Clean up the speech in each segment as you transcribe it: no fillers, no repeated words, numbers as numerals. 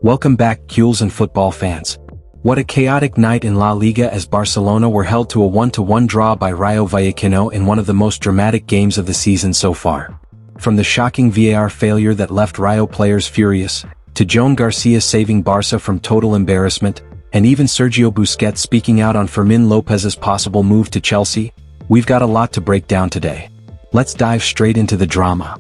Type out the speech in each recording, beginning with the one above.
Welcome back, Gules and football fans. What a chaotic night in La Liga as Barcelona were held to a 1-1 draw by Rayo Vallecano in one of the most dramatic games of the season so far. From the shocking VAR failure that left Rayo players furious, to Joan García saving Barça from total embarrassment, and even Sergio Busquets speaking out on Fermín López's possible move to Chelsea, we've got a lot to break down today. Let's dive straight into the drama.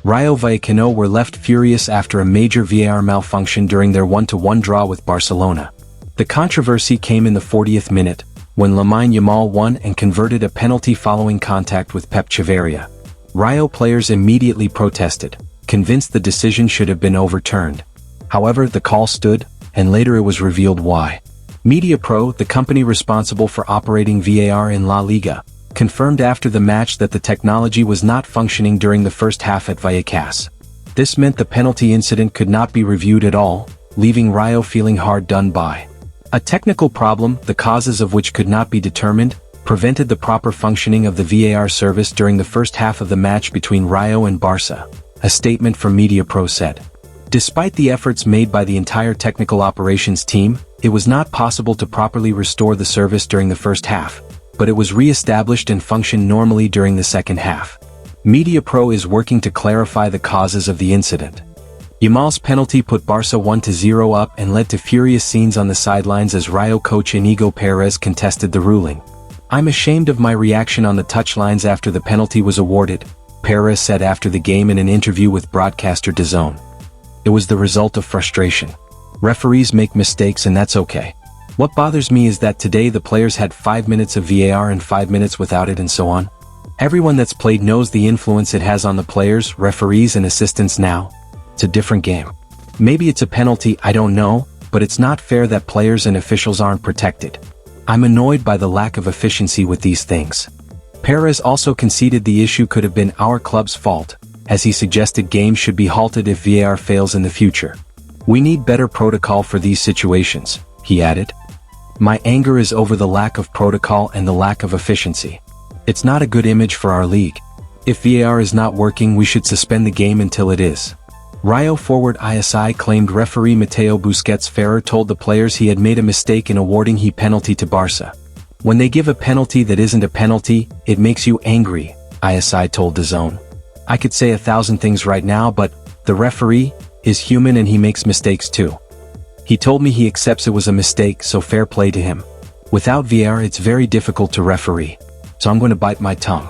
Rayo Vallecano were left furious after a major VAR malfunction during their 1-1 draw with Barcelona. The controversy came in the 40th minute, when Lamine Yamal won and converted a penalty following contact with Pep Chavarria. Rayo players immediately protested, convinced the decision should have been overturned. However, the call stood, and later it was revealed why. MediaPro, the company responsible for operating VAR in La Liga, confirmed after the match that the technology was not functioning during the first half at Vallecas. This meant the penalty incident could not be reviewed at all, leaving Rayo feeling hard done by. A technical problem, the causes of which could not be determined, prevented the proper functioning of the VAR service during the first half of the match between Rayo and Barça, a statement from MediaPro said. Despite the efforts made by the entire technical operations team, it was not possible to properly restore the service during the first half, but it was re-established and functioned normally during the second half. MediaPro is working to clarify the causes of the incident. Yamal's penalty put Barça 1-0 up and led to furious scenes on the sidelines as Rayo coach Inigo Perez contested the ruling. "I'm ashamed of my reaction on the touchlines after the penalty was awarded," Perez said after the game in an interview with broadcaster DAZN. "It was the result of frustration. Referees make mistakes and that's okay. What bothers me is that today the players had 5 minutes of VAR and 5 minutes without it and so on. Everyone that's played knows the influence it has on the players, referees and assistants now. It's a different game. Maybe it's a penalty, I don't know, but it's not fair that players and officials aren't protected. I'm annoyed by the lack of efficiency with these things." Perez also conceded the issue could have been our club's fault, as he suggested games should be halted if VAR fails in the future. "We need better protocol for these situations," he added. "My anger is over the lack of protocol and the lack of efficiency. It's not a good image for our league. If VAR is not working, we should suspend the game until it is." Rayo forward ISI claimed referee Mateo Busquets Ferrer told the players he had made a mistake in awarding the penalty to Barça. "When they give a penalty that isn't a penalty, it makes you angry," ISI told DAZN. "I could say 1,000 things right now, but the referee is human and he makes mistakes too. He told me he accepts it was a mistake, so fair play to him. Without VAR it's very difficult to referee. So I'm going to bite my tongue.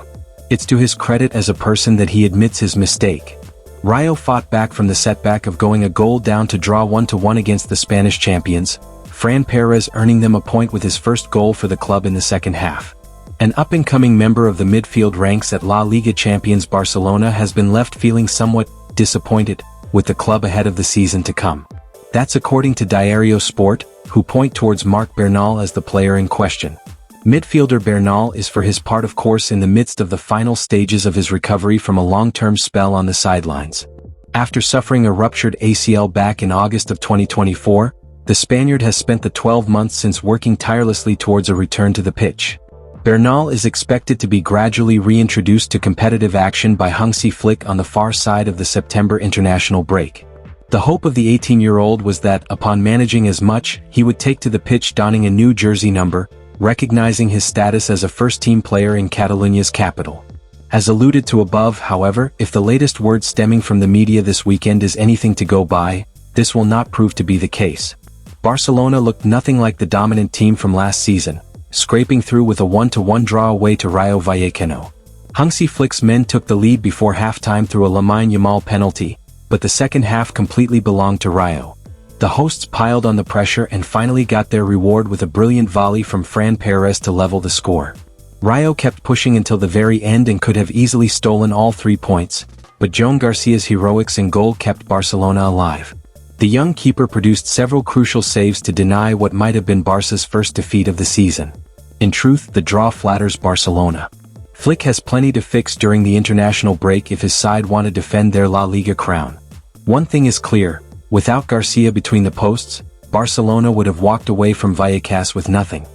It's to his credit as a person that he admits his mistake." Rayo fought back from the setback of going a goal down to draw 1-1 against the Spanish champions, Fran Perez earning them a point with his first goal for the club in the second half. An up-and-coming member of the midfield ranks at La Liga champions Barcelona has been left feeling somewhat disappointed with the club ahead of the season to come. That's according to Diario Sport, who point towards Marc Bernal as the player in question. Midfielder Bernal is for his part of course in the midst of the final stages of his recovery from a long-term spell on the sidelines. After suffering a ruptured ACL back in August of 2024, the Spaniard has spent the 12 months since working tirelessly towards a return to the pitch. Bernal is expected to be gradually reintroduced to competitive action by Hansi Flick on the far side of the September international break. The hope of the 18-year-old was that, upon managing as much, he would take to the pitch donning a new jersey number, recognizing his status as a first-team player in Catalonia's capital. As alluded to above, however, if the latest word stemming from the media this weekend is anything to go by, this will not prove to be the case. Barcelona looked nothing like the dominant team from last season, scraping through with a 1-1 draw away to Rayo Vallecano. Hansi Flick's men took the lead before halftime through a Lamine Yamal penalty, but the second half completely belonged to Rayo. The hosts piled on the pressure and finally got their reward with a brilliant volley from Fran Perez to level the score. Rayo kept pushing until the very end and could have easily stolen all 3 points, but Joan Garcia's heroics in goal kept Barcelona alive. The young keeper produced several crucial saves to deny what might have been Barca's first defeat of the season. In truth, the draw flatters Barcelona. Flick has plenty to fix during the international break if his side want to defend their La Liga crown. One thing is clear. Without Garcia between the posts, Barcelona would have walked away from Vallecas with nothing.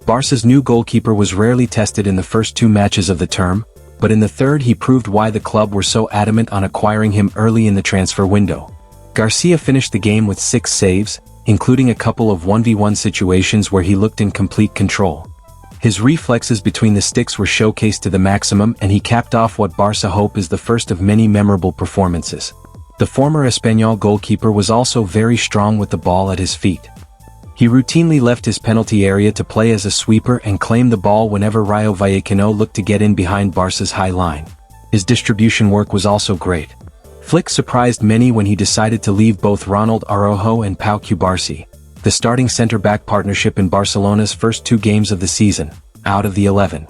Barca's new goalkeeper was rarely tested in the first 2 matches of the term, but in the third he proved why the club were so adamant on acquiring him early in the transfer window. Garcia finished the game with 6 saves, including a couple of 1v1 situations where he looked in complete control. His reflexes between the sticks were showcased to the maximum, and he capped off what Barça hope is the first of many memorable performances. The former Espanyol goalkeeper was also very strong with the ball at his feet. He routinely left his penalty area to play as a sweeper and claim the ball whenever Rayo Vallecano looked to get in behind Barça's high line. His distribution work was also great. Flick surprised many when he decided to leave both Ronald Araujo and Pau Cubarsí, the starting center-back partnership in Barcelona's first 2 games of the season, out of the 11.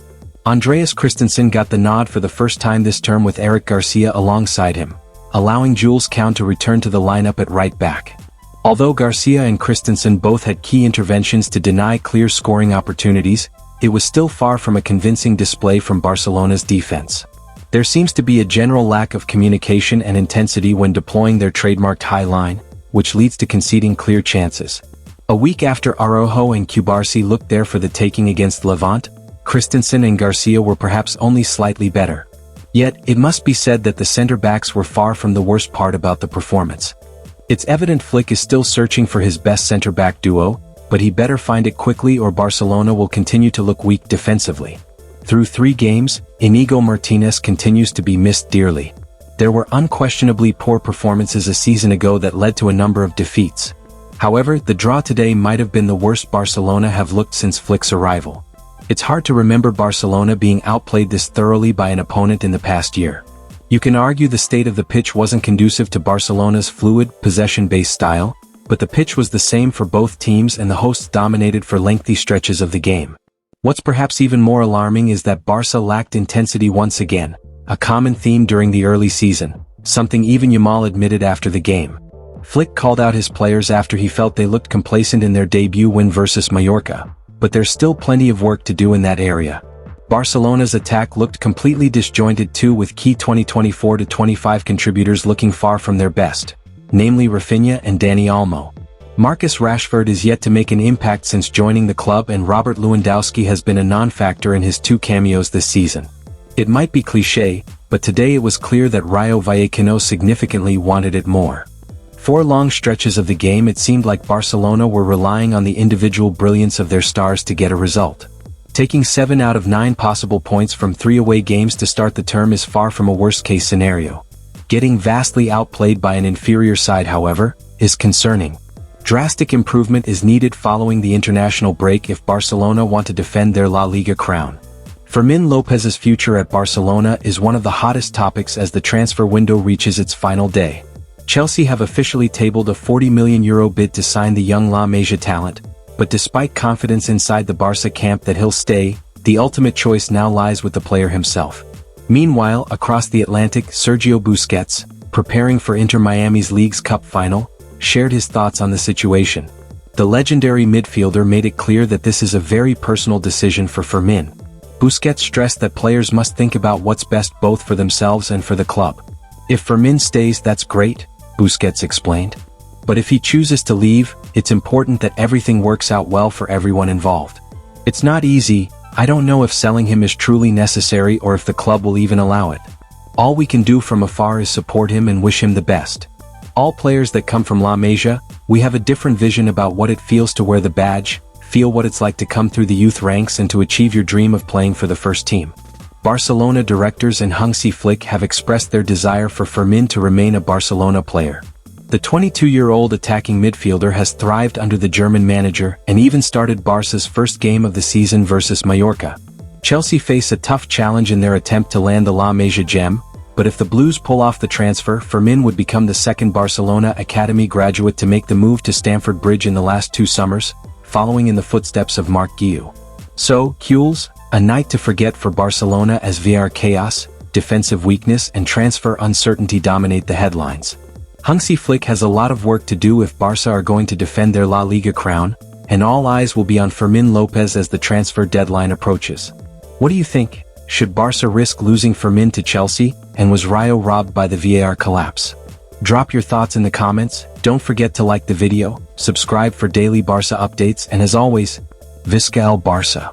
Andreas Christensen got the nod for the first time this term with Eric Garcia alongside him, allowing Jules Koundé to return to the lineup at right back. Although Garcia and Christensen both had key interventions to deny clear scoring opportunities, it was still far from a convincing display from Barcelona's defense. There seems to be a general lack of communication and intensity when deploying their trademarked high line, which leads to conceding clear chances. A week after Araujo and Cubarsí looked there for the taking against Levante, Christensen and Garcia were perhaps only slightly better. Yet, it must be said that the center-backs were far from the worst part about the performance. It's evident Flick is still searching for his best center-back duo, but he better find it quickly or Barcelona will continue to look weak defensively. Through 3 games, Íñigo Martínez continues to be missed dearly. There were unquestionably poor performances a season ago that led to a number of defeats. However, the draw today might have been the worst Barcelona have looked since Flick's arrival. It's hard to remember Barcelona being outplayed this thoroughly by an opponent in the past year. You can argue the state of the pitch wasn't conducive to Barcelona's fluid, possession-based style, but the pitch was the same for both teams and the hosts dominated for lengthy stretches of the game. What's perhaps even more alarming is that Barça lacked intensity once again, a common theme during the early season, something even Yamal admitted after the game. Flick called out his players after he felt they looked complacent in their debut win versus Mallorca, but there's still plenty of work to do in that area. Barcelona's attack looked completely disjointed too, with key 2024-25 contributors looking far from their best, namely Rafinha and Dani Olmo. Marcus Rashford is yet to make an impact since joining the club, and Robert Lewandowski has been a non-factor in his 2 cameos this season. It might be cliché, but today it was clear that Rayo Vallecano significantly wanted it more. For long stretches of the game it seemed like Barcelona were relying on the individual brilliance of their stars to get a result. Taking 7 out of 9 possible points from 3 away games to start the term is far from a worst-case scenario. Getting vastly outplayed by an inferior side, however, is concerning. Drastic improvement is needed following the international break if Barcelona want to defend their La Liga crown. Fermín López's future at Barcelona is one of the hottest topics as the transfer window reaches its final day. Chelsea have officially tabled a €40 million bid to sign the young La Masia talent, but despite confidence inside the Barça camp that he'll stay, the ultimate choice now lies with the player himself. Meanwhile, across the Atlantic, Sergio Busquets, preparing for Inter Miami's Leagues Cup final, shared his thoughts on the situation. The legendary midfielder made it clear that this is a very personal decision for Fermín. Busquets stressed that players must think about what's best both for themselves and for the club. If Fermín stays, that's great, Busquets explained. But if he chooses to leave, it's important that everything works out well for everyone involved. It's not easy. I don't know if selling him is truly necessary or if the club will even allow it. All we can do from afar is support him and wish him the best. All players that come from La Masia, we have a different vision about what it feels to wear the badge, feel what it's like to come through the youth ranks and to achieve your dream of playing for the first team. Barcelona directors and Hansi Flick have expressed their desire for Fermín to remain a Barcelona player. The 22-year-old attacking midfielder has thrived under the German manager and even started Barca's first game of the season versus Mallorca. Chelsea face a tough challenge in their attempt to land the La Masia gem, but if the Blues pull off the transfer, Fermín would become the second Barcelona Academy graduate to make the move to Stamford Bridge in the last 2 summers, following in the footsteps of Marc Guiu. So, Kules, a night to forget for Barcelona as VAR chaos, defensive weakness and transfer uncertainty dominate the headlines. Hansi Flick has a lot of work to do if Barca are going to defend their La Liga crown, and all eyes will be on Fermín López as the transfer deadline approaches. What do you think? Should Barca risk losing Fermín to Chelsea, and was Rayo robbed by the VAR collapse? Drop your thoughts in the comments, don't forget to like the video, subscribe for daily Barca updates, and as always, Visca el Barça.